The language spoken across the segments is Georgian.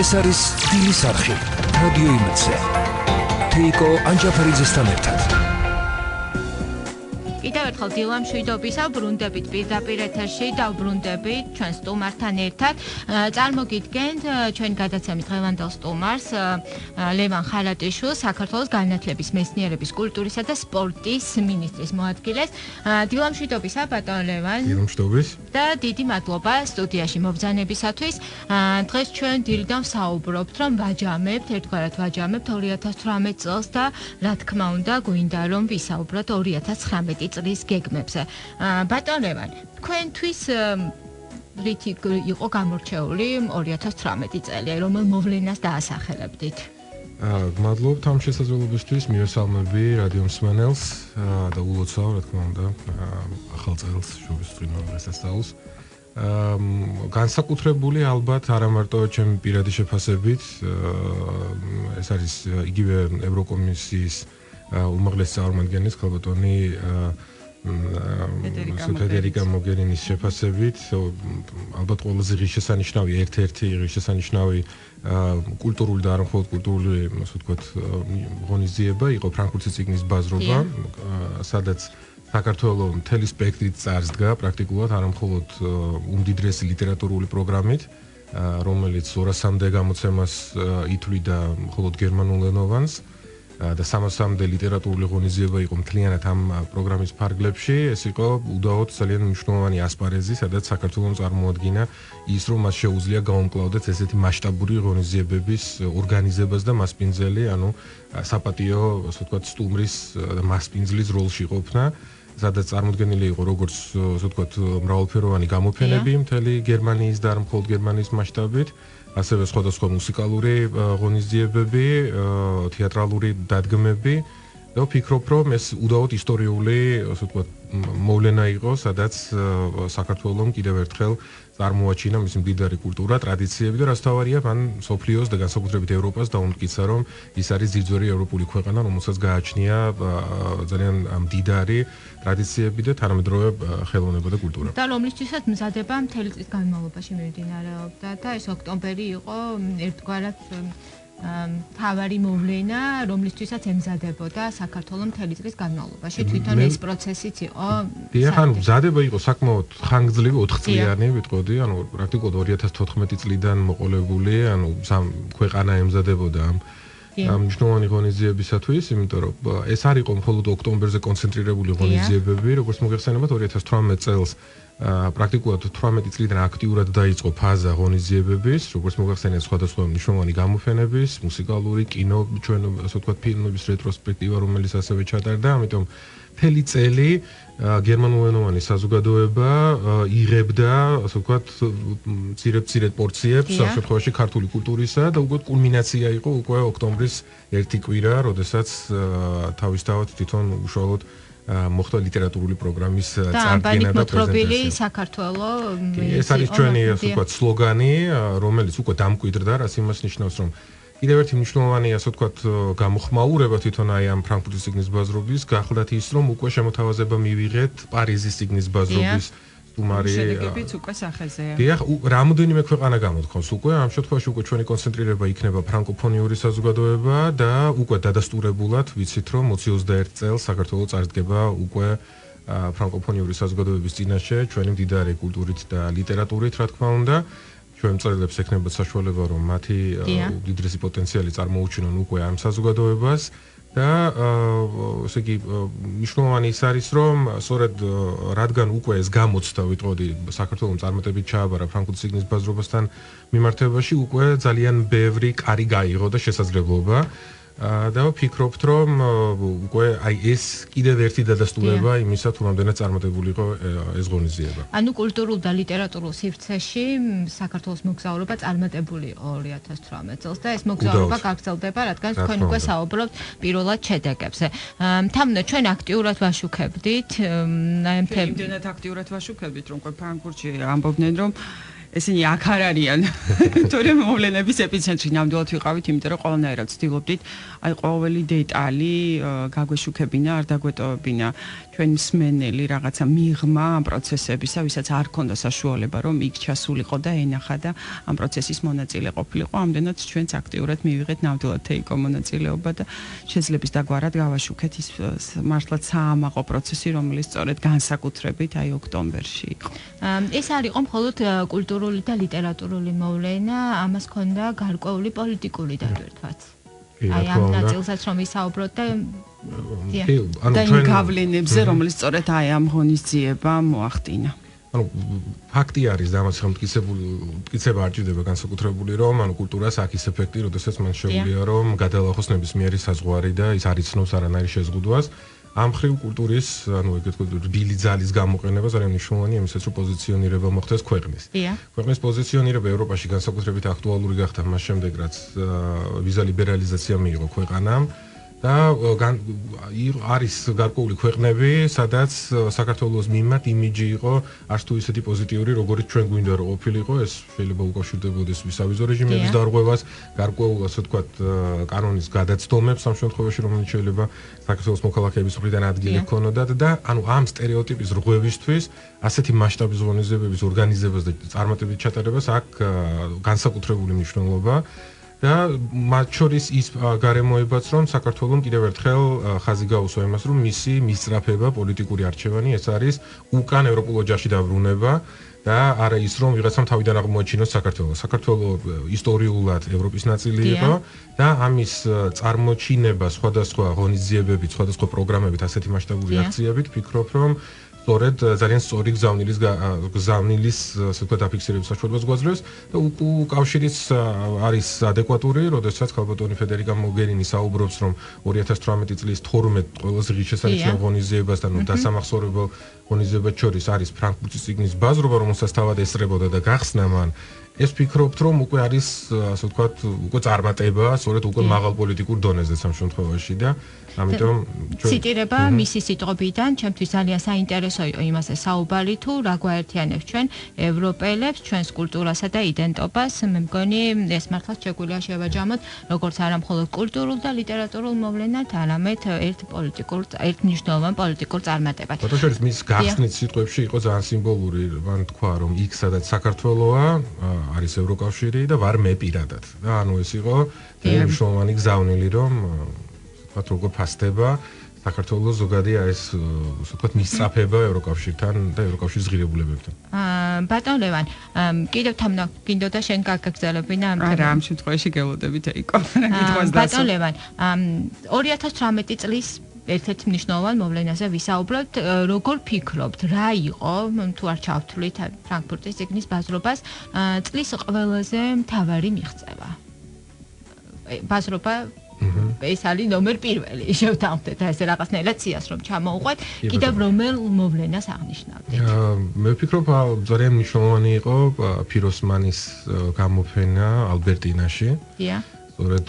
ეს არის სტილის არხი რადიო იმედზე. თეიკო ანჯაფარიძესთან ერთად. კიდევ ერთხელ დილამშვიდობისა ბრუნდებით პირდაპირ ეთერში და ბრუნდებით ჩვენ სტუმართან ერთად. წარმოგიდგენთ ჩვენ გადაცემის დღევანდელ სტუმარს ლევან ხარატიშვილს, საქართველოს განათლების, მეცნიერების, კულტურისა და სპორტის მინისტრის მოადგილეს. დილამშვიდობისა ბატონ ლევან. დილამშვიდობის. და დიდი მადლობა სტუდიაში მობრძანებისათვის. დღეს ჩვენ დილიდან ვსაუბრობთ, რომ ვაჯამებთ, ერთგვარად ვაჯამებთ 2018 წელს და რა თქმა უნდა გვინდა რომ ვისაუბროთ 2019 წლის გეგმებზე. ბატონ ლევან, თქვენთვის რითი იყო გამორჩეული 2018 წელი, რომელ მოვლენას დაასახელებდით? გმადლობთ ამ შესაძლებლობისთვის, მივესალმები რადიო მსმენელს და ულოცავ, რა თქმა უნდა, ახალ წელს, შობის წვიმა დღესასწაულს. განსაკუთრებული ალბათ არა მარტო ჩემი პირადი შეფასებით, ეს არის იგივე ევროკომისიის უმაღლესი წარმომადგენლის ქალბატონი ფედერიკა მოგერინის შეფასებით, ალბათ ყველაზე ღირსშესანიშნავი, ერთ-ერთი ღირსშესანიშნავი კულტურული და არა მხოლოდ კულტურული, ასე ვთქვათ, ღონისძიება იყო ფრანკფურტის წიგნის ბაზრობა, სადაც საქართველოს მთელი სპექტრით წარსდგა პრაქტიკულად არა მხოლოდ უმდიდრესი ლიტერატურული პროგრამით, რომელიც 200-მდე გამოცემას ითვლიდა მხოლოდ გერმანულენოვანს და 300-მდე ლიტერატურული ღონისძიება იყო მთლიანად ამ პროგრამის ფარგლებში. ეს იყო უდაოდ ძალიან მნიშვნელოვანი ასპარეზი, სადაც საქართველოს წარმოადგინა ის, რომ მას შეუძლია გაუმკლავდეს ესეთი მასშტაბური ღონისძიებების ორგანიზებას და მასპინძელი, ანუ საპატიო, ასე ვთქვათ, სტუმრის და მასპინძლის როლში ყოფნა, სადაც წარმოდგენილი იყო როგორც, ასე ვთქვათ, მრავალფეროვანი გამოფენები მთელი გერმანიის და არა მხოლოდ გერმანიის მასშტაბით, ასევე სხვადასხვა მუსიკალური ღონისძიებები, თეატრალური დადგმები და ვფიქრობ, რომ ეს უდაოდ ისტორიული, ასე ვთქვათ, მოვლენა იყო, სადაც საქართველოს კიდევ ერთხელ წარმოაჩინა მისი მდიდარი კულტურა, ტრადიციები და რაც თავარია, მან მსოფლიოს და განსაკუთრებით ევროპას დაუმტკიცა, რომ ის არის ძირძველი ევროპული ქვეყანა, რომელსაც გააჩნია ძალიან მდიდარი ტრადიციები და თანამედროვე ხელოვნება და კულტურა. და რომლისთვისაც მზადება მთელი წლის განმავლობაში მიმდინარეობდა და ეს ოქტომბერი იყო ერთგვარად თავარი მოვლენა, რომლისთვისაც ემზადებოდა საქართველოს მთელი წლის განმავლობაში. თვითონ ეს პროცესიც იყო. დიახ, ანუ მზადება იყო საკმაოდ ხანგრძლივი 4 წლიანი, ვიტყოდი, ანუ პრაქტიკულად 2014 წლიდან მოყოლებული, ანუ ქვეყანა ემზადებოდა ამ მნიშვნელოვანი ღონისძიებისათვის, იმიტომ რომ ეს არ იყო მხოლოდ ოქტომბერზე კონცენტრირებული ღონისძიებები, როგორც მოგეხსენებათ 2018 წელს პრაქტიკულად 18 წლიდან აქტიურად დაიწყო ფაზა ღონისძიებების, როგორც მოგახსენეთ სხვადასხვა მნიშვნელოვანი გამოფენების, მუსიკალური, კინო, ჩვენ ასე ვთქვათ, ფილმების რეტროსპექტივა, რომელიც ასევე ჩატარდა, ამიტომ მთელი წელი გერმანულენოვანი საზოგადოება იღებდა, ასე ვთქვათ, მცირე პორციებს ამ შემთხვევაში ქართული კულტურისა და უკვე კულმინაცია იყო უკვე ოქტომბრის ერთი კვირა, როდესაც თავისთავად თვითონ უშუალოდ მოხდა ლიტერატურული პროგრამის წარდგენა და პრეზენტაცია. საქართველოს ეს არის ჩვენი, ასე ვთქვათ, სლოგანი, რომელიც უკვე დამკვიდრდა, რაც იმას ნიშნავს, რომ კიდევ ერთი მნიშვნელოვანი, ასე ვთქვათ, გამოხმაურება თვითონ აი ამ ფრანკფურტის წიგნის ბაზრობის გახლდათ ის, რომ უკვე შემოთავაზება მივიღეთ პარიზის წიგნის ბაზრობის სტუმარი. შედეგებიც უკვე სახეზეა. დიახ, რამოდენიმე ქვეყანა გამოთქვამს უკვე, ამ შემთხვევაში უკვე ჩვენი კონცენტრირება იქნება ფრანკოფონიური საზოგადოება და უკვე დადასტურებულად ვიცით, რომ 21 წელს საქართველოს წარდგება უკვე ფრანკოფონიური საზოგადოების წინაშე ჩვენი მდიდარი კულტურით და ლიტერატურით, რა თქმა უნდა. ჩვენ მწერლებს ექნებათ საშუალება, რომ მათი უდიდრესი პოტენციალი წარმოუჩინონ უკვე ამ საზოგადოებას და ესე იგი მნიშვნელოვანი ის არის, რომ სწორედ რადგან უკვე ეს გამოცდა, ვიტყოდი, საქართველოს წარმატებით ჩააბარა ფრანკფურტის წიგნის ბაზრობასთან მიმართებაში, უკვე ძალიან ბევრი კარი გაიღო და შესაძლებლობა და ვფიქრობთ, რომ უკვე აი ეს კიდევ ერთი დადასტურება იმისა, თუ რამდენად წარმატებული იყო ეს ღონისძიება. ანუ კულტურულ და ლიტერატურულ სივრცეში საქართველოს მოგზაურობა წარმატებული იყო 2018 წელს და ეს მოგზაურობა გაგრძელდება, რადგან თქვენ უკვე საუბრობთ პირველად შედეგებზე. თამნა, ჩვენ აქტიურად ვაშუქებდით, იმდენად აქტიურად ვაშუქებდით, რომ უკვე ფრანკფურტში ამბობდნენ, რომ ესენი აქ არ არიან. თორემ მოვლენების ეპიცენტრი ნამდვილად ვიყავით, იმიტომ რომ ყველანაირად ვცდილობდით, აი ყოველი დეტალი გაგვეშუქებინა, არ დაგვეტოვებინა ჩვენ მსმენელი რაღაცა მიღმა ამ პროცესებისა, ვისაც არ ქონდა საშუალება რომ იქ ჩასულიყო და ენახა და ამ პროცესის მონაწილე ყოფილიყო, ამდენად ჩვენც აქტიურად მივიღეთ ნამდვილად თეიკო მონაწილეობა და შეძლებს დაგვარად გავაშუქეთ ის მართლაც საამაყო პროცესი, რომელიც სწორედ განსაკუთრებით აი ოქტომბერში იყო. ეს არ იყო მხოლოდ კულტურული და ლიტერატურული მოვლენა, ამას ჰქონდა გარკვეული პოლიტიკური დატვირთვაც. აი ამ ნაწილსაც რომ ვისაუბროთ და იმ გავლენებზე, რომელიც სწორედ აი ამ ღონისძიებამ მოახდინა. ანუ ფაქტი არის და ამას მტკიცება არ ჭირდება განსაკუთრებული რომ ანუ კულტურას აქვს ის ეფექტი, როდესაც მან შეუძლია რომ გადალახოს ნებისმიერი საზღვარი და ის არ იცნობს არანაირ შეზღუდვას. ამ ხრივ კულტურის, ანუ ეგეთ რბილი ძალის გამოყენება ძალიან მნიშვნელოვანია იმისათვის, რომ პოზიციონირება მოხდეს ქვეყნის. ქვეყნის პოზიციონირება ევროპაში განსაკუთრებით აქტუალური გახდა მას შემდეგ, რაც ვიზა ლიბერალიზაცია მიიღო ქვეყანამ. და არის გარკვეული ქვეყნები, სადაც საქართველოს მიმართ იმიჯი იყო არც თუ ისეთი პოზიტიური, როგორც ჩვენ გვინდა რომ ყოფილიყო, ეს შეიძლება უკავშირდებოდეს ვისავიზო რეჟიმების დარღვევას, გარკვეულ ასე ვთქვათ კანონის გადაცდომებს ამ შემთხვევაში, რომელიც შეიძლება საქართველოს მოქალაქეების მხრიდან ადგილი ჰქონოდათ და ანუ ამ სტერეოტიპის რღვევისთვის ასეთი მასშტაბის ღონისძიებების ორგანიზებას და წარმატებით ჩატარებას აქვს განსაკუთრებული მნიშვნელობა. და მათ შორის ის გარემოებაც რომ საქართველოს კიდევ ერთხელ ხაზი გაუსვა იმას რომ მისი მისწრაფება პოლიტიკური არჩევანი ეს არის უკან ევროპულ ოჯახში დაბრუნება და არა ის რომ ვიღაცამ თავიდან აღმოაჩინოს საქართველოს. საქართველოს ისტორიულად ევროპის ნაწილი იყო და ამის წარმოჩინება სხვადასხვა ღონისძიებებით, სხვადასხვა პროგრამებით, ასეთი მასშტაბური აქციებით ვფიქრობ რომ სწორედ ძალიან სწორი გზავნის ასე ვთქვათ აფიქსირების საშუალებას გვაძლევს და უკავშირიც არის ადეკვატური, როდესაც ქალბატონი ფედერიკა მოგერინი საუბრობს რომ 2018 წლის 12 ყველაზე ღირსშესანიშნავ ღონისძიებას და დასამახსოვრებელ ღონისძიებებს შორის არის ფრანკფურტის წიგნის ბაზრობა, რომელსაც თავად ესწრებოდა და გახსნა მან. ეს ვფიქრობთ რომ უკვე არის ასე ვთქვათ უკვე წარმატება, სწორედ უკვე მაღალ პოლიტიკურ დონეზე ამ შემთხვევაში და ამიტომ ციტირება მისი სიტყვიდან, ჩემთვის ძალიან საინტერესოა იმაზე საუბარი თუ რა გვაერთიანებს ჩვენ ევროპელებს, ჩვენს კულტურასა და იდენტობას. მე მგონი ეს მართლაც შეგვიძლია შევაჯამოთ როგორც არა მხოლოდ კულტურულ და ლიტერატურულ მოვლენად, არამედ ერთ მნიშვნელოვან პოლიტიკურ წარმატებად. თორემ მის გახსნით სიტყვებში იყო ძალიან სიმბოლური, მან თქვა რომ იქ სადაც საქართველოა არის ევროკავშირი და ვარ მე პირადად. და ანუ ეს იყო მნიშვნელოვანი გზავნილი რომ ვთქვათ როგორ ფასდება საქართველოს ზოგადი არის ვთქვათ მისწრაფება ევროკავშირთან და ევროკავშირის ღირებულებებთან. ბატონ ლევან, კიდევ თამნა გინდოდა შენ გაგაგზავნებინა ამ არა ამ შემთხვევაში გელოდებით ეიკო. ბატონ ლევან, 2018 წლის ერთ-ერთ მნიშვნელოვან მოვლენაზე ვისაუბროთ, როგორ ფიქრობთ, რა იყო, თუ არ ჩავთვლით ფრანკფურტის წიგნის ბაზრობას, წლის ყველაზე მთავარი მიღწევა. ბაზრობა ეს არის ნომერ პირველი, შევთანხმდეთ ეს რაღაცნაირად სიას რომ ჩამოუყვეთ, კიდევ რომელ მოვლენას აღნიშნავდით? მე ვფიქრობ, ძალიან მნიშვნელოვანი იყო ფიროსმანის გამოფენა ალბერტინაში. სწორედ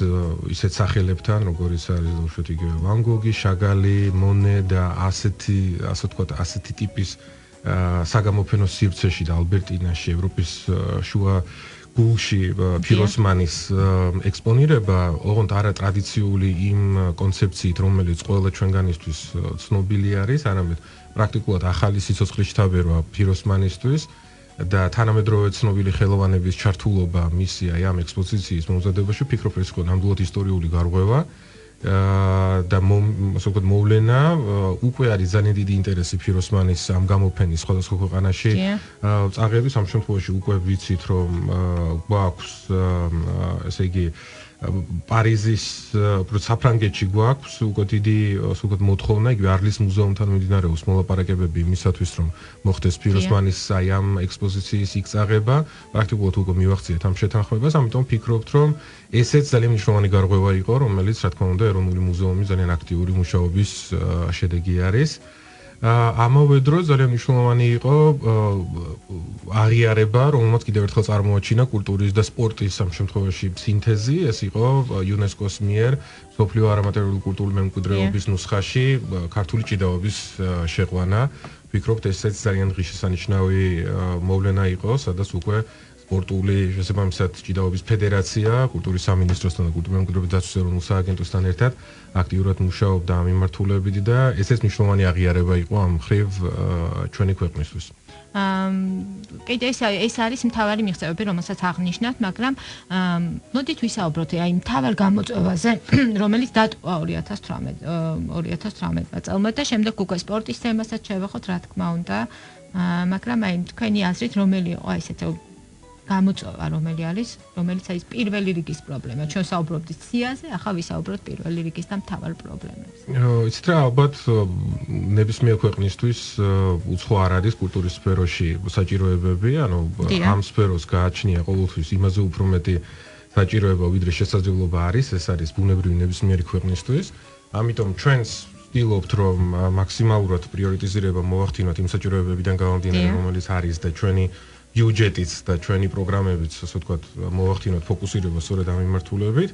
ისეთ სახელებთან, როგორიც არის უშუალოდ იგივე ვან გოგი, შაგალი, მონე და ასეთი ტიპის საგამოფენო სივრცეში და ალბერტინაში ევროპის შუა გულში ფიროსმანის ექსპონირება ოღონდ არა ტრადიციული იმ კონცეფციით, რომელიც ყველა ჩვენგანისთვის ცნობილი არის, არამედ პრაქტიკულად ახალი სიცოცხლის შთაბერვა ფიროსმანისთვის და თანამედროვე ცნობილი ხელოვანების ჩართულობა მისი აი ამ ექსპოზიციის მომზადებაში ვფიქრობ ეს იყო ნამდვილად ისტორიული გარღვევა და ასე ვთქვათ მოვლენა უკვე არის ძალიან დიდი ინტერესი ფიროსმანის ამ გამოფენის სხვადასხვა ქვეყანაში წაღების ამ შემთხვევაში უკვე ვიცით რომ გვაქვს ესე იგი პარიზის საფრანგეთში გვაქვს უკვე დიდი ასე ვთქვათ მოთხოვნა იგივე არლის მუზეუმთან მიმდინარეობს მოლაპარაკებები იმისათვის რომ მოხდეს ფიროსმანის აი ამ ექსპოზიციის იქ წაღება პრაქტიკულად უკვე მივახციეთ ამ შეთანხმებას ამიტომ ვფიქრობთ რომ ესეც ძალიან მნიშვნელოვანი გარღვევა იყო რომელიც რა თქმა უნდა ეროვნული მუზეუმის ძალიან აქტიური მუშაობის შედეგი არის ამავე დროს ძალიან მნიშვნელოვანი იყო აღიარება, რომელმაც კიდევ ერთხელ წარმოაჩინა კულტურის და სპორტის ამ შემთხვევაში სინთეზი, ეს იყო იუნესკოს მიერ მსოფლიო არამატერიალური კულტურული მემკვიდრეობის ნუსხაში ქართული ჭიდაობის შეყვანა. ვფიქრობთ, ესეც ძალიან ღირსშესანიშნავი მოვლენა იყო, სადაც უკვე სპორტული შესაბამისად ჭიდაობის ფედერაცია კულტურის სამინისტროსთან და კულტურული დაცვის ეროვნულ სააგენტოსთან ერთად აქტიურად მუშაობდა ამ მიმართულებით და ესეც მნიშვნელოვანი აღიარება იყო ამ ხრივ ჩვენი ქვეყნისთვის. კიდე ეს არის მთავარი მიღწევები, რომელსაც აღნიშნავთ, მაგრამ მოდით ვისაუბროთ აი მთავარ გამოწვევაზე, რომელიც დატოვა 2018 წელს და შემდეგ უკვე სპორტის თემასაც შევეხოთ, რა თქმა უნდა, მაგრამ აი თქვენი აზრით რომელი იყო აი ესეთი გამოწვევა, რომელიც არის პირველი რიგის პრობლემა. ჩვენ საუბრობდით სიაზე, ახლა ვისაუბროთ პირველი რიგის და მთავარ პრობლემებზე. იცით რა, ალბათ ნებისმიერ ქვეყნისთვის უცხო არ არის კულტურის სფეროში საჭიროებები, ანუ ამ სფეროს გააჩნია ყოველთვის იმაზე უფრო მეტი საჭიროება, ვიდრე შესაძლებლობა არის, ეს არის ბუნებრივი ნებისმიერი ქვეყნისთვის. ამიტომ ჩვენს ვცდილობთ, რომ მაქსიმალურად პრიორიტიზირება მოვახდინოთ იმ საჭიროებებიდან გამომდინარე, რომელიც არის და ჩვენი ბიუჯეტიც და ჩვენი პროგრამებიც, ასე ვთქვათ, მოვახდინოთ ფოკუსირება სწორედ ამ მიმართულებით.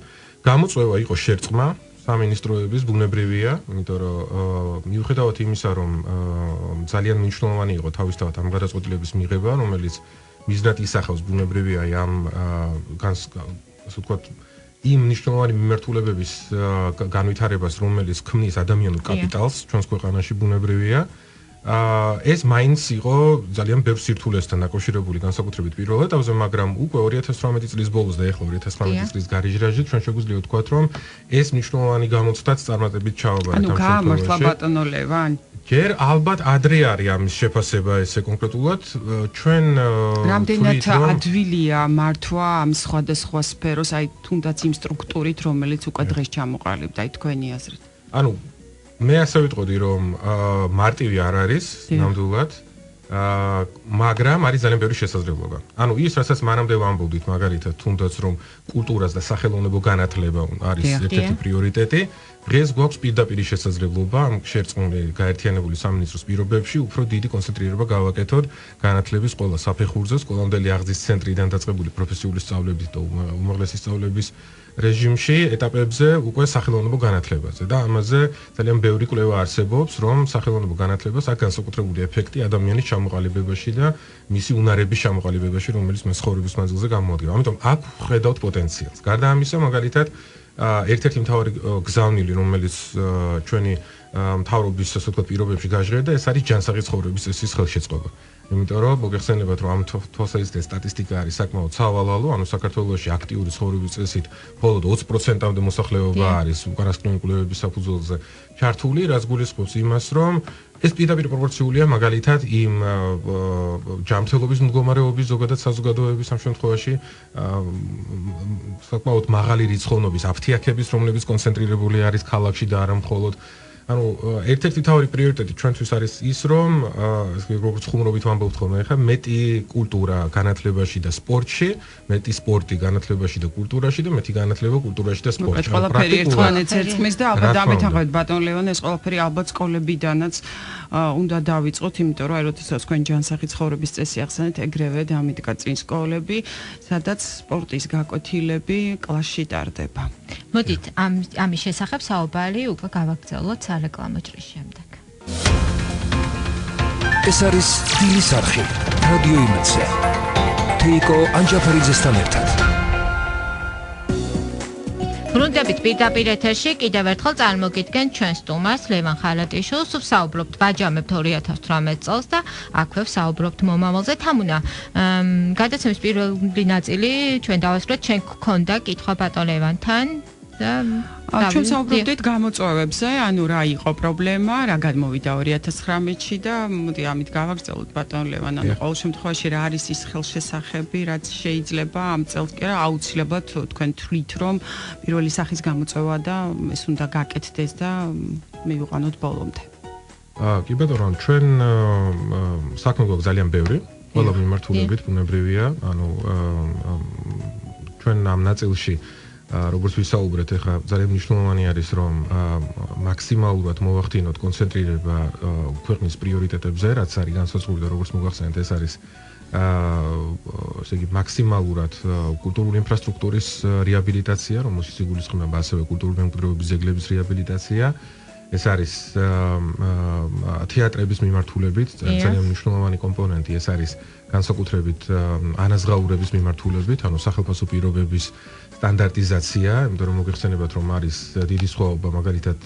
გამოწვევა იყო შერწყმა სამინისტროების, ბუნებრივია, იმიტომ რომ მიუხედავად იმისა, რომ ძალიან მნიშვნელოვანი იყო თავისთავად ამ გადაწყვეტილების მიღება, რომელიც მიზნად ისახავს ბუნებრივია ამ ასე ვთქვათ, იმ მნიშვნელოვანი მიმართულებების განვითარებას, რომელიც ქმნის ადამიანურ კაპიტალს ჩვენს ქვეყანაში ბუნებრივია. ეს მაინც იყო ძალიან ბევრ სირთულესთან დაკავშირებული განსაკუთრებით პირველ ეტაპზე, მაგრამ უკვე 2018 წლის ბოლოს და ეხლა 2019 წლის გარიჟრაჟით ჩვენ შეგვიძლია ვთქვათ, რომ ეს მნიშვნელოვანი გამოცდაც წარმატებით ჩააბარა ამ გამართლა ბატონო ლევან. ჯერ ალბათ ადრე არის ამის შეფასება ესე კონკრეტულად ჩვენ რამდენად ადვილია მართვა ამ სხვადასხვა სფეროს, აი თუნდაც იმ სტრუქტურით, რომელიც უკვე დღეს ჩამოყალიბდა, აი თქვენი აზრით. ანუ მე ასე ვიტყოდი, რომ მარტივი არ არის ნამდვილად, მაგრამ არის ძალიან ბევრი შესაძლებლობა. ანუ ის, რასაც მანამდე ვამბობდით, მაგალითად, თუნდაც რომ კულტურას და სახელოვნებო განათლება არის ერთ-ერთი პრიორიტეტი, დღეს გვაქვს პირდაპირი შესაძლებლობა ამ შერწყმული გაერთიანებული სამინისტროს პირობებში უფრო დიდი კონცენტრირება გავაკეთოთ განათლების ყველა საფეხურზე, სკოლამდელი აღზრდის ცენტრიდან დაწყებული პროფესიული სწავლების და უმაღლესი სწავლების რეჟიმში ეტაპებზე უკვე სახელოვნებო განათლებაზე და ამაზე ძალიან ბევრი კვლევა არსებობს, რომ სახელოვნებო განათლებას აქვს განსაკუთრებული ეფექტი ადამიანის ჩამოყალიბებაში და მისი უნარების ჩამოყალიბებაში, რომელიც მას ცხოვრების მანძილზე გამოადგება. ამიტომ აქ ვხედავთ პოტენციალს. გარდა ამისა, მაგალითად, ერთ-ერთი მთავარი გზავნილი, რომელიც ჩვენი მთავრობის, ასე ვთქვათ, პირობებში გაჟღერდა, ეს არის ჯანსაღი ცხოვრების წესის ხელშეწყობა. იმიტომ რომ მოგეხსენებათ, რომ ამ თვალსაზრისით სტატისტიკა არის საკმაოდ სავალალო, ანუ საქართველოში აქტიური ცხოვრების წესით მხოლოდ 20%-მდე მოსახლეობა არის უკანასკნელი კვლევების საფუძველზე ჩართული, რაც გულისხმობს იმას, რომ ეს პირდაპირ პროპორციულია მაგალითად იმ ჯანმრთელობის მდგომარეობის ზოგადად საზოგადოების ამ შემთხვევაში საკმაოდ მაღალი რიცხოვნობის აფთიაქების, რომლებიც კონცენტრირებული არის ქალაქში და არა მხოლოდ ანუ ერთ-ერთი თავი პრიორიტეტი ჩვენთვის არის ის, რომ როგორც ხუმრობით ვამბობთ ხოლმე, ხა მეტი კულტურა განათლებაში და სპორტში, მეტი სპორტი განათლებაში და კულტურაში და მეტი განათლება კულტურაში და სპორტში. ეს ყველაფერი ერთმანეთს ერწყმის და ალბათ დამეთანხმებით ბატონ ლევან, ეს ყველაფერი ალბათ სკოლებიდანაც უნდა დავიწყოთ, იმიტომ რომ აი როდესაც თქვენ ჯანსაღი ცხოვრების წესი ახსენეთ, ეგრევე დამიდგა წინ სკოლები, სადაც სპორტის გაკვეთილები კლასში ტარდება. მოდით ამის შესახებ საუბარი უკვე გავაგრძელოთ სარეკლამო ჭრის შემდეგ. ეს არის წლის არხი, რადიო იმედზე. თეიკო ანჯაფარიძესთან ერთად. ბრუნდებით პირდაპირ ეთერში კიდევ ერთხელ წარმოგიდგენ ჩვენ სტუმარს ლევან ხარატიშვილს, ვსაუბრობთ ვაჯამებთ 2018 წელს და აქვე ვსაუბრობთ მომავალზე. თამუნა, გადაცემის პირველი ნაწილი ჩვენ დავასრულეთ, ჩვენ გქონდა კითხვა ბატონ ლევანთან. ჩვენ საუბრობდით გამოწვევებზე, ანუ რა იყო პრობლემა, რა გადმოვიდა 2019-ში და მოდი ამით გავაგრძელოთ ბატონ ლევან, ანუ ყოველ შემთხვევაში რა არის ის ხელშესახები, რაც შეიძლება ამ წელს კი არა აუცილებლად თქვენ თვლით, რომ პირველი სახის გამოწვევა და ეს უნდა გაკეთდეს და მივიყვანოთ ბოლომდე. კი ბატონო, ჩვენ საქმე გვაქვს ძალიან ბევრი, ყველა მიმართულებით ბუნებრივია, ანუ ჩვენ ამ ნაწილში როგორც ვისაუბრეთ, ეხლა ძალიან მნიშვნელოვანი არის, რომ მაქსიმალურად მოვახდინოთ კონცენტრირება ქვეყნის პრიორიტეტებზე, რაც არის განსაზღვრული და როგორც მოგახსენეთ, ეს არის ესე იგი მაქსიმალურად კულტურული ინფრასტრუქტურის რეაბილიტაცია, რომელშიც იგულისხმება ასევე კულტურული მემკვიდრეობის ძეგლების რეაბილიტაცია. ეს არის თეატრების მიმართულებით ძალიან მნიშვნელოვანი კომპონენტი, ეს არის განსაკუთრებით ანაზღაურების მიმართულებით, ანუ სახელმწიფო პირობების სტანდარტიზაცია, იმიტომ რომ მოგეხსენებათ, რომ არის დიდი სხვაობა მაგალითად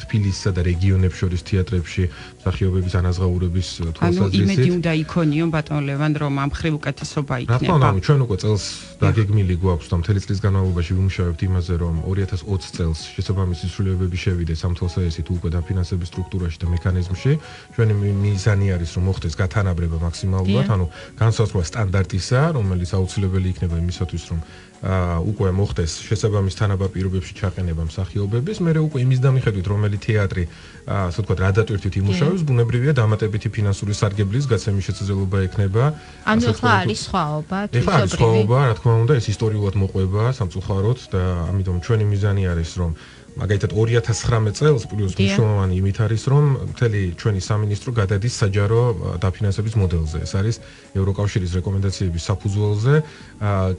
თბილისსა და რეგიონებს შორის თეატრებში მსახიობების ანაზღაურების თვალსაზრისით. ანუ იმედი უნდა იქონიო ბატონ ლევან, რომ ამ მხრივ უკეთესობა იქნება. რა თქმა უნდა, ჩვენ უკვე წელს დაგეგმილი გვაქვს და მთელი წლის განმავლობაში ვიმუშავებთ იმაზე, რომ 2020 წელს შესაბამისი სრულიებები შევიდეს ამ თვალსაზრისით უკვე დაფინანსების სტრუქტურაში და მექანიზმში. ჩვენი მიზანი არის, რომ მოხდეს გათანაბრება მაქსიმალურად, ანუ განსაზღვრა სტანდარტისა, რომელიც აუცილებელი იქნება იმისათვის, რომ უკვე მოხდეს შესაბამის თანაბარ პირობებში ჩაყენება მსახიობების, მერე უკვე იმის დამიხედვით, რომელი თეატრი, ასე ვთქვათ, რა დატვირთვით იმუშავებს, ბუნებრივია დამატებითი ფინანსური სარგებლის გაცემის შესაძლებლობა ექნება. ანუ ახლა არის სხვაობა, ეხლა არის სხვაობა, რა თქმა უნდა, ეს ისტორიულად მოყვება სამწუხაროდ და ამიტომ ჩვენი მიზანი არის, რომ მაგალითად 2019 წელს პლუს მნიშვნელოვანი იმით არის, რომ მთელი ჩვენი სამინისტრო გადადის საჯარო დაფინანსების მოდელზე. ეს არის ევროკავშირის რეკომენდაციების საფუძველზე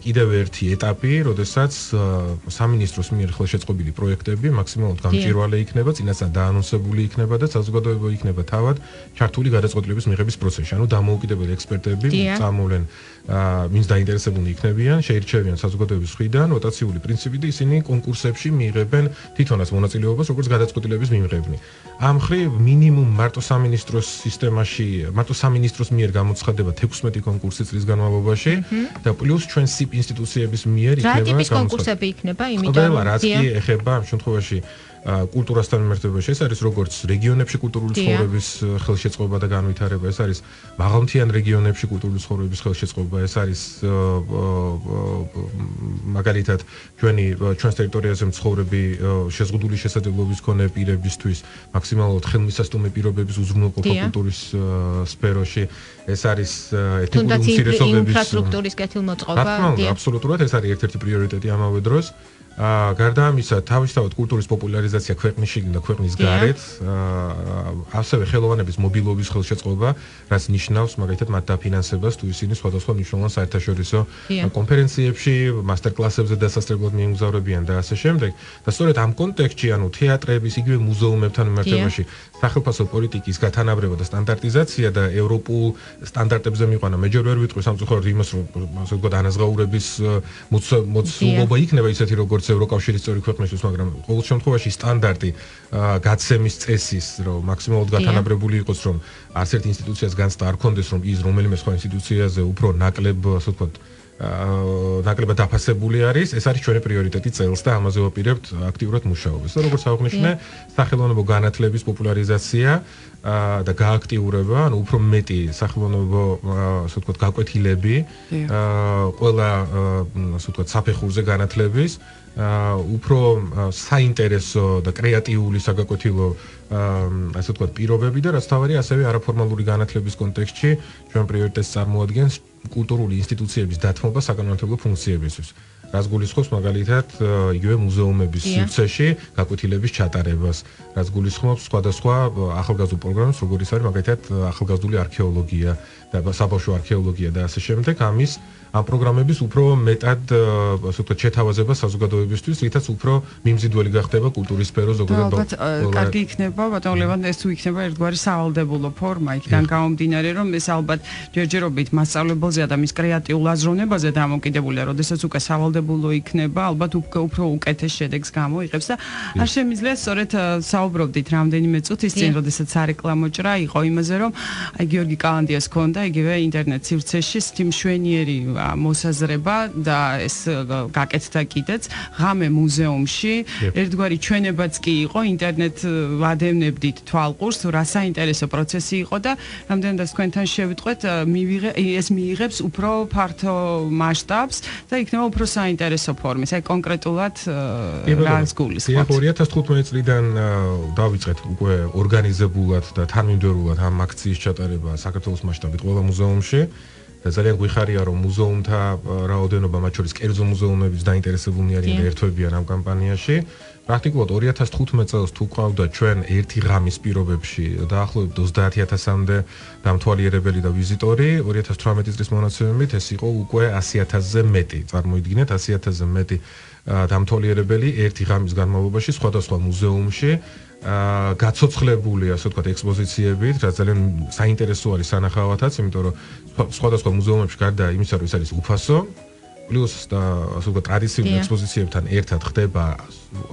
კიდევ ერთი ეტაპი, როდესაც სამინისტროს მიერ ხელშეწყობილი პროექტები მაქსიმალურად გამჭვირვალე იქნება, წინასწარ დაანონსებული იქნება და საზოგადოება იქნება თავად ჩართული გადაწყვეტილების მიღების პროცესში. ანუ დამოუკიდებელი ექსპერტები წამოვლენ, ვინც დაინტერესებულნი იქნებიან, შეირჩევიან საზოგადოების მხრიდან როტაციული პრინციპით და ისინი კონკურსებში მიიღებენ თვითონაც მონაწილეობას როგორც გადაწყვეტილების მიმღებნი. ამ მხრივ მინიმუმ მარტო სამინისტროს სისტემაში, მარტო სამინისტროს მიერ გამოცხადება 16 კონკურსი წლის განმავლობაში და პლუს ჩვენ SIP ინსტიტუციების მიერ იქნება რა ტიპის კონკურსები იქნება, იმიტომ რომ რაც კი ეხება ამ შემთხვევაში კულტურასთან მიმართებაში, ეს არის როგორც რეგიონებში კულტურული ცხოვრების ხელშეწყობა და განვითარება, ეს არის მაღალმთიან რეგიონებში კულტურული ცხოვრების ხელშეწყობა, ეს არის მაგალითად ჩვენს ტერიტორიაზე მცხოვრები შეზღუდული შესაძლებლობის მქონე პირებისთვის მაქსიმალურად ხელმისაწვდომი პირობების უზრუნველყოფა კულტურის სფეროში, ეს არის ეთნიკური უმცირესობების ინფრასტრუქტურის კეთილმოწყობა. რა თქმა უნდა, აბსოლუტურად ეს არის ერთ-ერთი პრიორიტეტი ამავე დროს. გარდა ამისა, თავისთავად კულტურის პოპულარიზაცია ქვეყნის შიგნით და ქვეყნის გარეთ, ასევე ხელოვანების მობილობის ხელშეწყობა, რაც ნიშნავს მაგალითად მათ დაფინანსებას, თუ ისინი სხვადასხვა მნიშვნელოვან საერთაშორისო კონფერენციებში, მასტერკლასებზე დასასწრებლად მიემგზავრებიან და ასე შემდეგ. და სწორედ ამ კონტექსტში, ანუ თეატრების, იგივე მუზეუმებთან მიმართებაში სახელმწიფო პოლიტიკის გათანაბრება და სტანდარტიზაცია და ევროპულ სტანდარტებზე მიყვანა, მე ჯერ ვერ ვიტყვი სამწუხაროდ იმას, რომ ასე ვთქვათ, ანაზღაურების მოცულობა იქნება ისეთი, როგორც ევროკავშირის წევრი ქვეყნისთვის, მაგრამ ყოველ შემთხვევაში სტანდარტი გაცემის წესის, რომ მაქსიმალურად გათანაბრებული იყოს, რომ არც ერთ ინსტიტუციას განცდა არ ქონდეს, რომ ის რომელიმე სხვა ინსტიტუციაზე უფრო ნაკლებ, ასე ვთქვათ, ნაკლებად დაფასებული არის, ეს არის ჩვენი პრიორიტეტი წელს და ამაზე ვაპირებთ აქტიურად მუშაობას. და როგორც აღნიშნე, სახელმწიფო განათლების პოპულარიზაცია და გააქტიურება, ანუ უფრო მეტი სახელმწიფო, ასე ვთქვათ, გაკვეთილები ყველა, ასე ვთქვათ, საფეხურზე განათლების, უფრო საინტერესო და კრეატიული საგაკვეთილო ასე ვთქვათ, პირობები და რაც თავარია, ასევე არაფორმალური განათლების კონტექსტში ჩვენ პრიორიტეტს წარმოადგენს კულტურული ინსტიტუციების დათმობა საკანონმდებლო ფუნქციებისთვის. რაც გულისხმობს მაგალითად იგივე მუზეუმების სივრცეში გაკვეთილების ჩატარებას, რაც გულისხმობს სხვადასხვა ახალგაზრდულ პროგრამებს, როგორიც არის მაგალითად ახალგაზრდული არქეოლოგია და საბავშვო არქეოლოგია და ასე შემდეგ. ამის ამ პროგრამების უფრო მეტად, ასე ვთქვათ, შეთავაზება საზოგადოებისთვის, რითაც უფრო მიმზიდველი გახდება კულტურის სფერო ზოგადად. ალბათ კარგი იქნება, ბატონ ლევან, ეს თუ იქნება ერთგვარი სავალდებულო ფორმა, იქიდან გამომდინარე, რომ ეს ალბათ ჯერჯერობით მასწავლებელზეა და მის კრეატიულ აზროვნებაზე დამოკიდებულია, როდესაც უკვე სავალდებულო იქნება, ალბათ უფრო უკეთეს შედეგს გამოიღებს და არ შემიძლია სწორედ საუბრობდით რამდენიმე წუთის წინ, როდესაც სარეკლამო ჭრა იყო იმაზე, რომ აი გიორგი კალანდიას ჰქონდა იგივე ინტერნეტ სივრცეში მშვენიერი მოსაზრება და ეს გაკეთდა კიდეც ღამე მუზეუმში, ერთგვარი ჩვენებაც კი იყო, ინტერნეტ ვადევნებდით თვალყურს, რა საინტერესო პროცესი იყო და რამდენადაც თქვენთან შევიტყვეთ, ეს მიიღებს უფრო ფართო მასშტაბს და იქნება უფრო საინტერესო ფორმის. აი კონკრეტულად რას გულისხმობთ? 2015 წლიდან დავიწყეთ უკვე ორგანიზებულად და თანმიმდევრულად ამ აქციის ჩატარება საქართველოს მასშტაბით ყველა მუზეუმში. და ძალიან გვიხარია, რომ მუზეუმთა რაოდენობა, მათ შორის კერძო მუზეუმების დაინტერესებულნი არიან და ერთვებიან ამ კამპანიაში. პრაქტიკულად 2015 წელს თუ ყავდა ჩვენ ერთი ღამის პირობებში დაახლოებით 30,000-მდე დამთვალიერებელი და ვიზიტორი, 2018 წლის მონაცემებით ეს იყო უკვე 100,000-ზე მეტი. წარმოიდგინეთ 100,000-ზე მეტი დამთვალიერებელი ერთი ღამის განმავლობაში სხვადასხვა მუზეუმში გაცოცხლებული, ასე ვთქვათ, ექსპოზიციებით, რაც ძალიან საინტერესო არის სანახავათაც, იმიტომ რომ სხვადასხვა მუზეუმებში გარდა იმისა, რომ ეს არის უფასო, პლუს და ასე ვთქვათ, ტრადიციული ექსპოზიციებთან ერთად ხდება,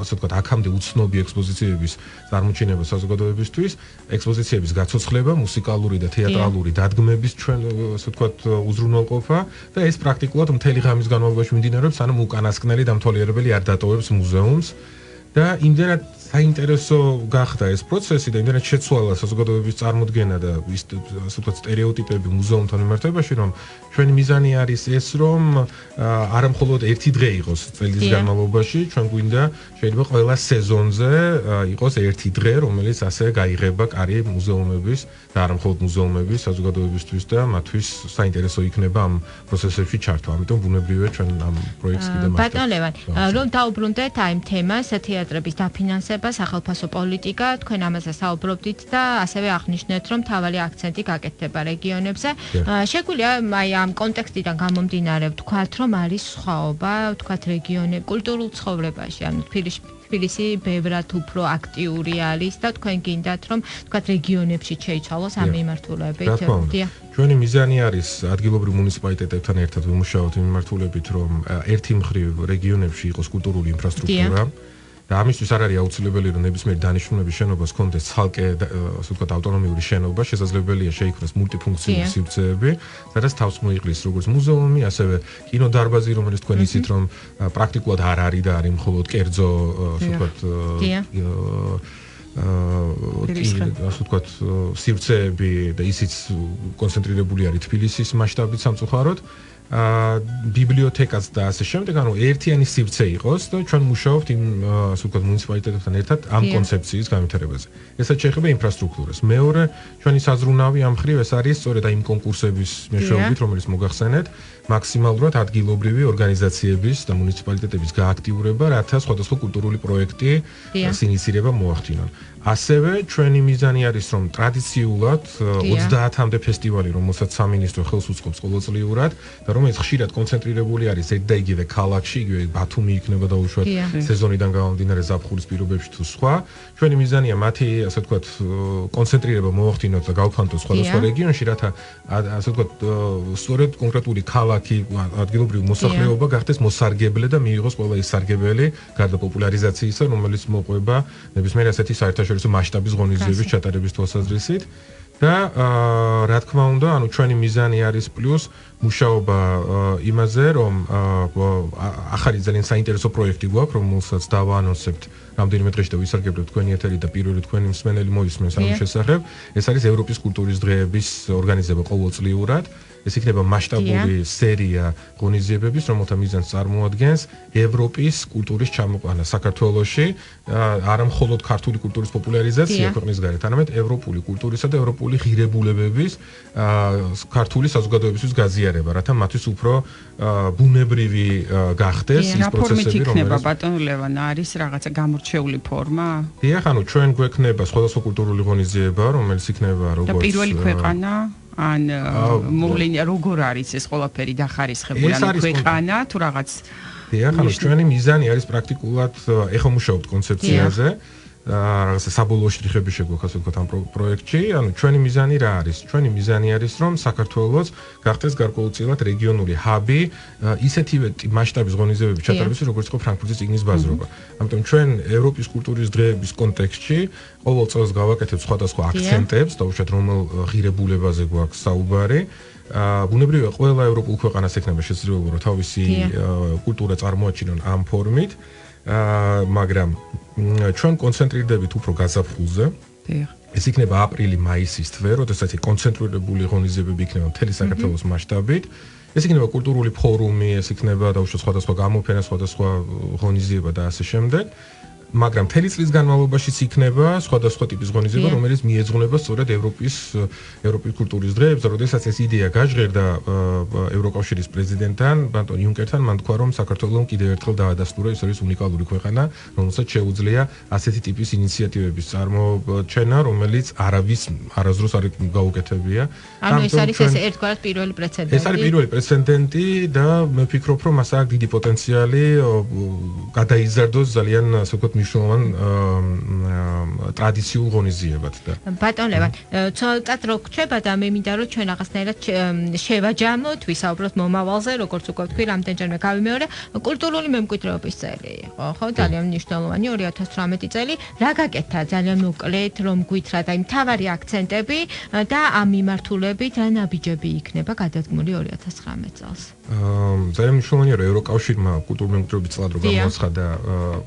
ასე ვთქვათ, აქამდე უცნობი ექსპოზიციების წარმოჩინება საზოგადოებისთვის, ექსპოზიციების გაცოცხლება, მუსიკალური და თეატრალური დადგმების ჩვენ, ასე ვთქვათ, უზრუნველყოფა და ეს პრაქტიკულად მთელი ღამის განმავლობაში მიმდინარეობს, სანამ უკანასკნელი დამთვალიერებელი არ დატოვებს მუზეუმს და იმდენად საინტერესო გახდა ეს პროცესი და იმდენად შეცვალა საზოგადოების წარმოდგენა და ასე ვთქვათ სტერეოტიპები მუზეუმთან მიმართებაში, რომ ჩვენი მიზანი არის ეს, რომ არა მხოლოდ ერთი დღე იყოს წელს განმავლობაში, ჩვენ გვინდა შეიძლება ყველა სეზონზე იყოს ერთი დღე, რომელიც ასე გაიღება კარი მუზეუმების და არა მხოლოდ მუზეუმების საზოგადოებისთვის და მათთვის საინტერესო იქნება ამ პროცესებში ჩართვა. ამიტომ ბუნებრივია ჩვენ ამ პროექტს კიდევ მასშტაბს. ბატონ ლევან, რომ დაუბრუნდეთ აი ამ თემას, თეატრების დაფინანსება, სახელმწიფო პოლიტიკა, თქვენ ამაზე საუბრობდით და ასევე აღნიშნეთ, რომ თავალი აქცენტი გაკეთდება რეგიონებზე. შეგვიძლია აი ამ კონტექსტიდან გამომდინარე ვთქვათ, რომ არის სხვაობა, ვთქვათ რეგიონები კულტურულ ცხოვრებაში, ანუ თბილისი ბევრად უფრო აქტიური არის და თქვენ გინდათ, რომ ვთქვათ რეგიონებში შეიცვალოს ამ მიმართულებით. ჩვენი მიზანი არის ადგილობრივ მუნიციპალიტეტებთან ერთად ვიმუშაოთ იმ მიმართულებით, რომ ერთი მხრივ რეგიონებში იყოს კულტურული ინფრასტრუქტურა. და ამისთვის არ არის აუცილებელი, რომ ნებისმიერი დანიშნულების შენობას ჰქონდეს ცალკე, ასე ვთქვათ, ავტონომიური შენობა, შესაძლებელია შეიქმნას მულტიფუნქციური სივრცეები, სადაც თავს მოიყრის როგორც მუზეუმი, ასევე კინოდარბაზი, რომელიც თქვენ იცით, რომ პრაქტიკულად არ არის და არის მხოლოდ კერძო, ასე ვთქვათ, ასე ვთქვათ, სივრცეები და ისიც კონცენტრირებული არის თბილისის მასშტაბით სამწუხაროდ. ბიბლიოთეკაც და ასე შემდეგ, ანუ ერთიანი სივრცე იყოს და ჩვენ მუშაობთ იმ ასე ვთქვათ მუნიციპალიტეტებთან ერთად ამ კონცეფციის განვითარებაზე. ესაც შეეხება ინფრასტრუქტურას. მეორე, ჩვენი საზრუნავი ამ მხრივ ეს არის სწორედ იმ კონკურსების მეშვეობით, რომელიც მოგახსენეთ, მაქსიმალურად ადგილობრივი ორგანიზაციების და მუნიციპალიტეტების გააქტიურება, რათა სხვადასხვა კულტურული პროექტი ინიცირება მოახდინონ. ასევე ჩვენი მიზანი არის, რომ ტრადიციულად 30-მდე ფესტივალი, რომელსაც სამინისტრო ხელს უწყობს ყოველწლიურად და რომელიც ხშირად კონცენტრირებული არის ერთ და იგივე ქალაქში, იგივე ბათუმი იქნება დაუშვათ სეზონიდან გამომდინარე ზაფხულის პირობებში თუ სხვა. ჩვენი მიზანია მათი, ასე ვთქვათ, კონცენტრირება მოახდინოთ და გავფანტოთ სხვადასხვა რეგიონში, რათა ასე ვთქვათ, სწორედ კონკრეტული ქალაქი, ადგილობრივი მოსახლეობა გახდეს მოსარგებლე და მიიღოს ყველა ის სარგებელი გარდა პოპულარიზაციისა, რომელიც მოყვება ნებისმიერი ასეთი საერთაშორისო მასშტაბის ღონისძიების ჩატარების თვალსაზრისით. და რა თქმა უნდა, ანუ ჩვენი მიზანი არის პლუს მუშაობა იმაზე, რომ ახალი ძალიან საინტერესო პროექტი გვაქვს, რომელსაც დავაანონსებთ რამდენიმე დღეში და ვისარგებლებ თქვენი ეთერი და პირველი თქვენი მსმენელი მოისმენს ამის შესახებ. ეს არის ევროპის კულტურის დღეების ორგანიზება ყოველწლიურად. ეს იქნება მასშტაბური სერია ღონისძიებების, რომელთა მიზანს წარმოადგენს ევროპის კულტურის ჩამოყვანა საქართველოში, არა მხოლოდ ქართული კულტურის პოპულარიზაცია ქვეყნის გარეთ, არამედ ევროპული კულტურისა და ევროპული ღირებულებების ქართული საზოგადოებისთვის გაზიარება, რათა მათთვის უფრო ბუნებრივი გახდეს ის პროცესები, რომელიც ბატონ ლევან არის რაღაცა გამორჩეული ფორმა. დიახ, ანუ ჩვენ გვექნება სხვადასხვა კულტურული ღონისძიება, რომელიც იქნება როგორც და პირველი ქვეყანა ან მოვლენია როგორ არის ეს ყველაფერი დახარისხებული, ანუ ქვეყანა თუ რაღაც. დიახ, ანუ ჩვენი მიზანი არის პრაქტიკულად ეხლა მუშაობთ კონცეფციაზე. რაღაცა საბოლოო შტრიხები შეგვაქვს, ასე ვთქვათ, ამ პროექტში. ანუ ჩვენი მიზანი რა არის? ჩვენი მიზანი არის, რომ საქართველოს გახდეს გარკვეულწილად რეგიონული ჰაბი, ისეთივე მასშტაბის ღონისძიებების ჩატარებისთვის, როგორც იყო ფრანკფურტის წიგნის ბაზრობა. ამიტომ ჩვენ ევროპის კულტურის დღეების კონტექსტში ყოველ წელს გავაკეთებთ სხვადასხვა აქცენტებს, დაუშვათ რომელ ღირებულებაზე გვაქვს საუბარი. ბუნებრივია, ყველა ევროპულ ქვეყანას ექნება შესაძლებლობა, რომ თავისი კულტურა წარმოაჩინონ ამ ფორმით. მაგრამ ჩვენ კონცენტრირდებით უფრო გაზაფხულზე. ეს იქნება აპრილი-მაისის თვე, როდესაც კონცენტრირებული ღონისძიებები იქნება მთელი საქართველოს მასშტაბით. ეს იქნება კულტურული ფორუმი, ეს იქნება დაუშვათ სხვადასხვა გამოფენა, სხვადასხვა ღონისძიება და ასე შემდეგ. მაგრამ მთელი წლის განმავლობაში იქნება სხვადასხვა ტიპის ღონისძიება, რომელიც მიეძღვნება სწორედ ევროპის კულტურის დღეებს, როდესაც ეს იდეა გაჟღერდა ევროკავშირის პრეზიდენტთან, ბატონ იუნკერთან, მან თქვა, რომ საქართველოს კიდევ ერთხელ დაადასტურა, ის არის უნიკალური ქვეყანა, რომელსაც შეუძლია ასეთი ტიპის ინიციატივების წარმოჩენა, რომელიც არასდროს არ გაუკეთებია. ანუ ეს არის ეს ერთგვარად პირველი პრეცედენტი. ეს არის პირველი პრეცედენტი და მე ვფიქრობ, რომ მას აქვს დიდი პოტენციალი გადაიზარდოს ძალიან ასე ვთქვათ მნიშვნელოვან ტრადიციულ ღონისძიებად და ბატონ ლევან, ცოტად რო გრჩება და მე მინდა რომ ჩვენ რაღაცნაირად შევაჯამოთ, ვისაუბროთ მომავალზე, როგორც უკვე ვთქვი, რამდენჯერმე გავიმეორე, კულტურული მემკვიდრეობის წელი იყო, ხო, ძალიან მნიშვნელოვანი 2018 წელი. რა გაკეთა ძალიან მოკლედ, რომ გვითხრათ აი მთავარი აქცენტები და ამ მიმართულებით რა ნაბიჯები იქნება გადადგმული 2019 წელს. ძალიან მნიშვნელოვანია, რომ ევროკავშირმა კულტურული მემკვიდრეობის წლად რო გამოაცხადა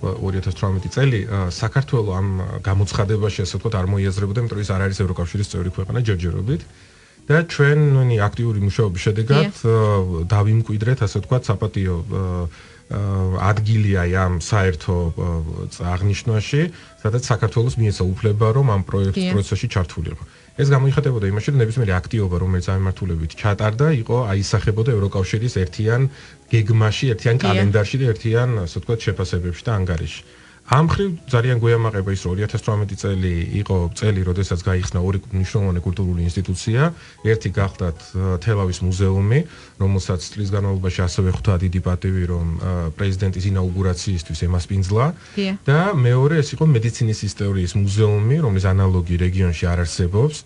2018 წელი, საქართველოს ამ გამოცხადებაში ასე ვთქვათ არ მოიაზრებოდა, იმიტომ რომ ის არ არის ევროკავშირის წევრი ქვეყანა ჯერჯერობით. და ჩვენი აქტიური მუშაობის შედეგად დავიმკვიდრეთ ასე ვთქვათ საპატიო ადგილი აი ამ საერთო აღნიშვნაში, სადაც საქართველოს მიეცა უფლება, რომ ამ პროცესში ჩართულიყო. ეს გამოიხატებოდა იმაში, რომ ნებისმიერი აქტივობა, რომელიც ამ მიმართულებით ჩატარდა, იყო აისახებოდა ევროკავშირის ერთიან გეგმაში, ერთიან კალენდარში და ერთიან ასე ვთქვათ შეფასებებში და ანგარიში. ამ ხრივ ძალიან გვეამაყება ის, რომ 2018 წელი იყო წელი, როდესაც გაიხსნა ორი მნიშვნელოვანი კულტურული ინსტიტუცია. ერთი გახლდათ თელავის მუზეუმი, რომელსაც წლის განმავლობაში ასევე ხვდა დიდი პატივი, რომ პრეზიდენტის ინაუგურაციისთვის ემასპინძლა. და მეორე ეს იყო მედიცინის ისტორიის მუზეუმი, რომლის ანალოგი რეგიონში არ არსებობს.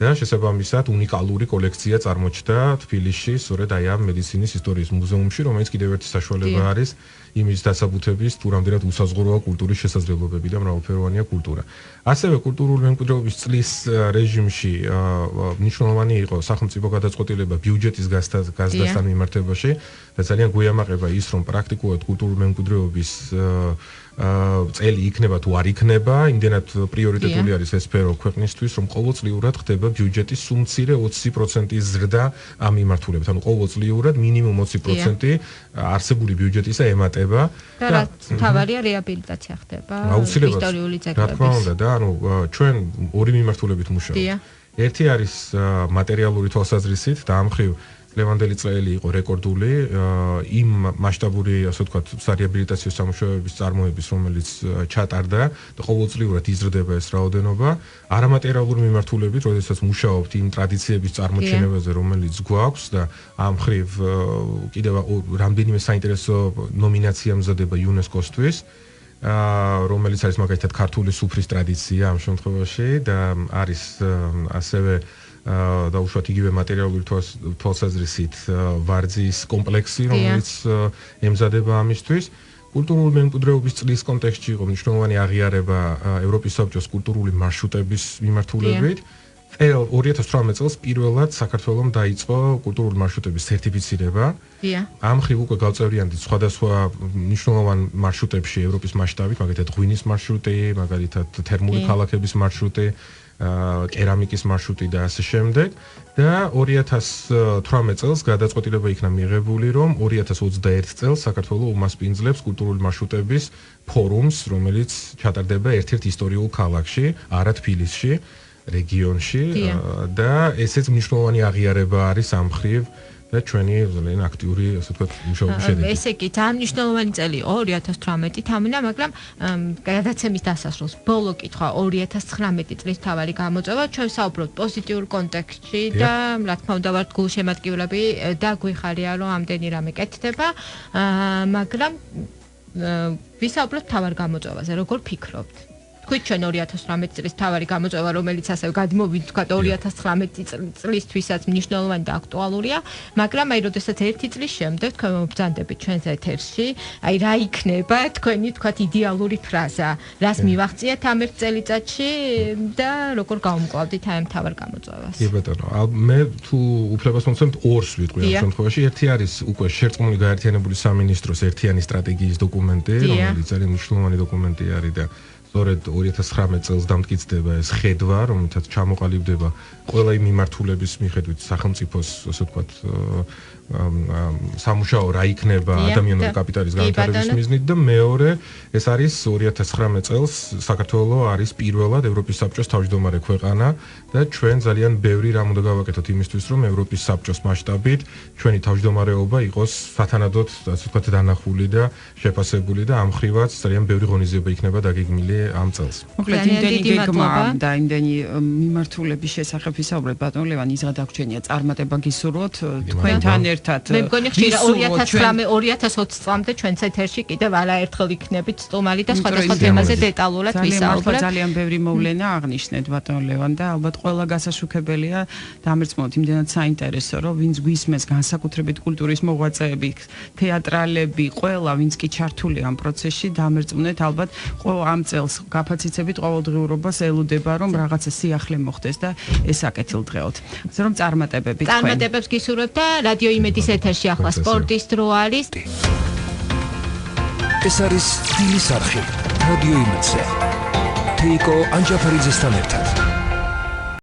და შესაბამისად უნიკალური კოლექცია წარმოჩნდა თბილისში, სწორედ აი ამ მედიცინის ისტორიის მუზეუმში, რომელიც კიდევ ერთი საშუალება არის იმის დასაბუთების, თუ რამდენად უსაზღვროა კულტურის შესაძლებლობები და მრავალფეროვანია კულტურა. ასევე კულტურული მემკვიდრეობის წლის რეჟიმში მნიშვნელოვანი იყო სახელმწიფო გადაწყვეტილება ბიუჯეტის გაზრდასთან მიმართებაში და ძალიან გვეამაყება ის, რომ პრაქტიკულად კულტურული მემკვიდრეობის წელი იქნება თუ არ იქნება, იმდენად პრიორიტეტული არის ეს სფერო ქვეყნისთვის, რომ ყოველწლიურად ხდება ბიუჯეტის სულ მცირე 20%-ის ზრდა ამ მიმართულებით. ანუ ყოველწლიურად მინიმუმ 20% არსებული ბიუჯეტისა ემატება და თავარია რეაბილიტაცია ხდება ისტორიული ძეგლების. რა თქმა უნდა და ანუ ჩვენ ორი მიმართულებით მუშაობთ. ერთი არის მატერიალური თვალსაზრისით და ამ ხრივ ლევანდელი წელი იყო რეკორდული იმ მასშტაბური ასე ვთქვათ სარეაბილიტაციო სამუშაოების წარმოების, რომელიც ჩატარდა და ყოველწლიურად იზრდება ეს რაოდენობა. არამატერიალური მიმართულებით, როდესაც მუშაობთ იმ ტრადიციების წარმოჩენაზე, რომელიც გვაქვს და ამ ხრივ კიდევ რამდენიმე საინტერესო ნომინაცია მზადება იუნესკოსთვის, რომელიც არის მაგალითად ქართული სუფრის ტრადიცია ამ შემთხვევაში და არის ასევე და უშუალოდ იგივე მატერიალური თვალსაზრისით ვარძის კომპლექსი, რომელიც ემზადება ამისთვის. კულტურული მემკვიდრეობის წლის კონტექსტში იყო მნიშვნელოვანი აღიარება ევროპის საბჭოს კულტურული მარშრუტების მიმართულებით. 2018 წელს პირველად საქართველოს დაიწყო კულტურული მარშრუტების სერტიფიცირება. ამ ხრივ უკვე გავწევრიანდით სხვადასხვა მნიშვნელოვან მარშრუტებში ევროპის მასშტაბით, მაგალითად ღვინის მარშრუტი, მაგალითად თერმული ქალაქების მარშრუტი, კერამიკის მარშრუტი და ასე შემდეგ და 2018 წელს გადაწყვეტილება იქნა მიღებული, რომ 2021 წელს საქართველოს უმასპინძლებს კულტურული მარშრუტების ფორუმს, რომელიც ჩატარდება ერთ-ერთ ისტორიულ ქალაქში, არა თბილისში, რეგიონში და ესეც მნიშვნელოვანი აღიარება არის ამ ხრივ და ჩვენი ძალიან აქტიური ასე ვთქვათ მუშაობის შედეგი. ესე იგი, ძალიან მნიშვნელოვანი წელი 2018 თამინა, მაგრამ გადაცემის დასასრულს ბოლო კითხვა 2019 წლის თავარი გამოწვევა, ჩვენ საუბრობთ პოზიტიურ კონტექსტში და რა თქმა უნდა ვართ გულშემატკივრები და გვიხარია, რომ ამდენი რამე კეთდება, მაგრამ ვისაუბროთ თავარ გამოწვევაზე, როგორ ფიქრობთ? თქვით ჩვენ 2018 წლის თავარი გამოწვევა, რომელიც ასევე გადმოვიდა თქვა 2019 წლისთვისაც მნიშვნელოვანი და აქტუალურია, მაგრამ აი როდესაც ერთი წლის შემდეგ თქვენ მობრძანდებით ჩვენს ეთერში, აი რა იქნება თქვენი თქვა იდეალური ფრაზა, რას მივახციეთ ამ ერთ წელიწადში და როგორ გავუმკლავდით აი ამ თავარ გამოწვევას? კი ბატონო, მე თუ უფლებას მომცემთ ორს ვიტყვი ამ შემთხვევაში, ერთი არის უკვე შერწყმული გაერთიანებული სამინისტროს ერთიანი სტრატეგიის დოკუმენტი, რომელიც ძალიან მნიშვნელოვანი დოკუმენტი არის და სწორედ 2019 წელს დამტკიცდება ეს ხედვა, რომელთაც ჩამოყალიბდება ყველა იმ მიმართულების მიხედვით სახელმწიფოს, ასე ვთქვათ, სამუშაო რა იქნება ადამიანური კაპიტალის განვითარების მიზნით და მეორე ეს არის 2019 წელს საქართველოს არის პირველად ევროპის საბჭოს თავმჯდომარე ქვეყანა და ჩვენ ძალიან ბევრი რამ უნდა გავაკეთოთ იმისთვის რომ ევროპის საბჭოს მასშტაბით ჩვენი თავმჯდომარეობა იყოს სათანადოდ ასე ვთქვათ დანახული და შეფასებული და ამ ხრივაც ძალიან ბევრი ღონისძიება იქნება დაგეგმილი ამ წელს. მოკლედ იმდენი გეგმა და იმდენი მიმართულების შესახებ ვისაუბრეთ ბატონ ლევან იზღა დაგვრჩენია წარმატება გისურვოთ თქვენთან ერთად მე მგონი ხშირ 2019-2020 წლამდე ჩვენც ეთერში კიდევ არაერთხელ იქნებით სტუმარი და სხვადასხვა თემაზე დეტალურად ვისაუბრებთ. ძალიან ბევრი მოვლენა აღნიშნეთ ბატონ ლევან და ალბათ ყველა გასაშუქებელია დამერწმუნოთ იმდენად საინტერესო რომ ვინც გვისმენს განსაკუთრებით კულტურის მოღვაწეები, თეატრალები, ყველა ვინც კი ჩართულია ამ პროცესში დამერწმუნეთ ალბათ ამ წელს გაფაციცებით ყოველდღიურობას ელოდება რომ რაღაცა სიახლე მოხდეს და ეს აკეთილდღეოთ. ასე რომ წარმატებები თქვენ. წარმატებებს გისურვებთ და რადიო იმედის ეთერში ახლა სპორტის დრო არის. ეს არის თბილისის არხი რადიო იმედზე. თეიკო ანჯაფარიძესთან ერთად.